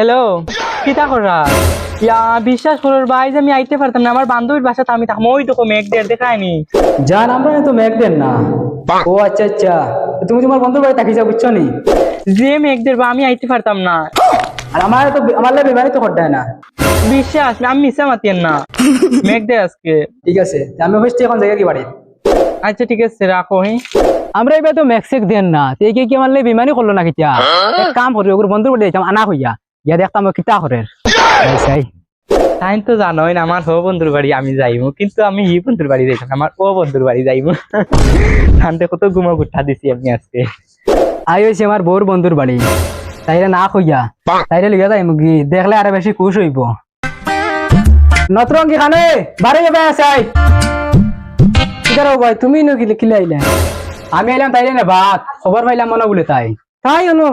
Hello, কিতা করা? ইয়া বিশ্বাস করো ভাই যে আমি আইতে পারতাম না, আমার বান্ধবীর বাসাতে আমি থাকবো। ওই দেখো মেঘ দের দেখায়নি। জান আমরা তো মেঘ দেন না। ও আচ্ছা আচ্ছা, তুমি তোমার বন্ধুর বাড়ি থাকি যাও, বুঝছো নি? যে মেঘ দের বা আমি আইতে পারতাম না। আর আমার লাগে বিবাহিত করতে না। বিশ্বাস আমি মিশা মাতিয়েন না। মেঘ দে আজকে। ঠিক আছে, আমি হচ্ছে এখন জায়গা কি বাড়ি। আচ্ছা ঠিক আছে, রাখো। হ্যাঁ আমরা এবার তো মেক্সিক দেন না, তে কি আমার লাগে বিমানই করলো না কিতা। এক কাম করি, ওর বন্ধুর বাড়ি যাইতাম আনা হইয়া, গিয়া দেখতাম ও কিতা করে। সেই তাই তো জানোই না, আমার ও বন্ধুর বাড়ি আমি যাইবো, কিন্তু আমি ই বন্ধুর বাড়ি যাইতাম না, আমার ও বন্ধুর বাড়ি যাইবো। ধানতে কত গুমা গুঠা দিছি আমি আজকে। আই হইছে আমার বউর বন্ধুর বাড়ি, তাইরে না হইয়া তাইরে লিগা যাই মুগি, দেখলে আরো বেশি খুশ হইব। নতরঙ্গি খানে বাড়ি যাবে আসাই ভাই, তুমি কিলে আইলে? আমি আইলাম তাইলে না ভাত খবর পাইলাম মনে বলে তাই তাই হলো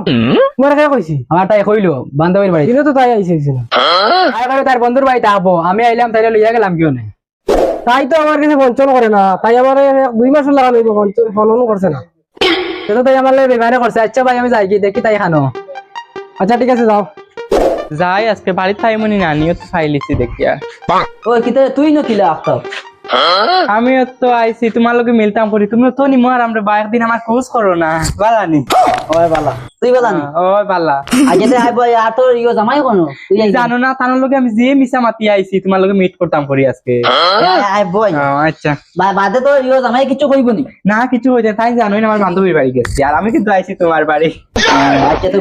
তোমার কে কইছি আমার তাই কইলো বান্ধবীর বাড়ি তো তাই আইছিল তার বন্ধুর বাড়িতে আবো, আমি আইলাম তাইলে লইয়া গেলাম কেউ নেই। তাই তো আমার কাছে বঞ্চন করে না, তাই আমার 2 মাস লাগা লইব, ফোনও করছে না। সেটা তাই আমার লাগে বেমানে করছে। আচ্ছা ভাই আমি যাই কি দেখি তাই খানো। আচ্ছা ঠিক আছে যাও। যাই আজকে বাড়িতে থাইমনি না, আমিও তো ফাইলিছি দেখি আর। ওই কিতে তুই নকিলা আফতাব? আমিও তো আইছি তোমার লোকে মিলতাম করি, তুমিও তো নিমো আর আমরা একদিন আমার খোঁজ করো না বালানি। ওই বালা তুই বালানি ওই বালা আগে তে আইবো আর তোর ইও জামাই কোন তুই জানো না, তানোর লোকে আমি যে মিশা মাতি আইছি তোমার লোকে মিট করতাম করি আজকে। আইবো আচ্ছা বাদে তো ইও জামাই কিছু কইব নি? না কিছু হয়েছে, তাই জানোই না আমার বান্ধবীর বাড়ি গেছি, আর আমি কিন্তু আইছি তোমার বাড়ি। আচ্ছা তো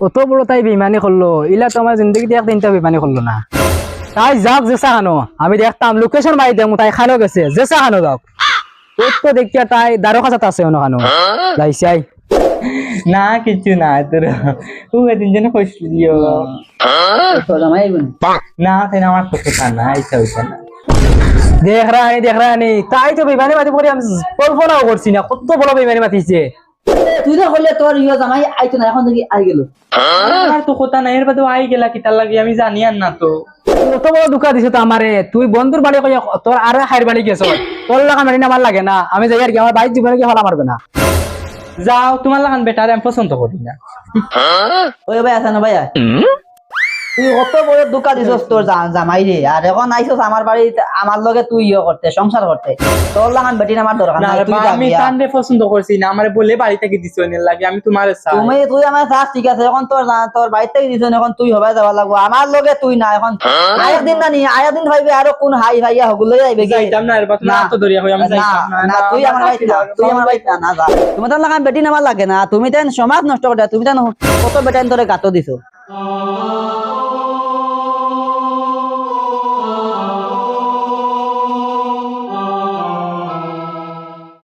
কত বড় তাই বেমানি করলো, ইলা তো আমার জিন্দগিতে একদিনটা বেমানি করলো না। তাই যাক জেসা খানো, আমি দেখতাম লোকেশন মারি দেবো, তাই খানো গেছে জেসা খানো যাক। তোর তো দেখিয়া তাই দারো খাসাত আছে অন্য খানো যাইছাই। না কিছু না তোর এদিন যেন কইছিল না, তাই না আমার তো কথা না, আইসা হইতা না। দেখ রানি তাই তো বেমানি মাতি পরে আমি কল্পনাও করছি না কত বড় বেমানি মাতিছে। তুই তো করলে তোর ইয়ে জামাই আইতো না, এখন দেখি আই গেল। আর তো কথা নাই, এর বাদে আই গেলা কি তার লাগে আমি জানি আর না তো। কত বড় দুঃখা দিছে তো আমারে, তুই বন্ধুর বাড়ি কই তোর আরে হাইর বাড়ি গেছ, তোর লাগা মারি না আমার লাগে না, আমি যাই আর কি আমার বাইক জীবনে কি হলা মারবে না। যাও তোমার লাগান বেটার আমি পছন্দ করি না। ওই ভাই আছে না ভাইয়া, তুই কত বড় দুঃখা দিছস তোর জামাই রে, আর এখন আইছস আমার বাড়িতে আমার লগে তুই ইয়ে করতে সংসার করতে, তোর লাগান বেটি আমার দরকার না নাই। রে তুই বা, আমি তানরে পছন্দ করছি না, আমারে বলে বাড়ি থেকে দিছো এর লাগে আমি তোমার চাই। তুই আমার চাস ঠিক আছে, এখন তোর বাড়ি থেকে দিছ, এখন তুই হবাই যাবা লাগবো আমার লগে, তুই না এখন আয়াদিন না নি আয়াদিন ভাইবে আরো কোন হাই ভাইয়া হগুলো যাইবে কি যাইতাম না, এর বাদ না তো দরিয়া হই আমি যাইতাম না। না তুই আমার বাইত না, তুই আমার বাইত না, না যা। তুমি তো লাগান বেটি নামার লাগে না, তুমি তেন সমাজ নষ্ট করে, তুমি তেন কত বেটাইন তোরে গাতো দিছো।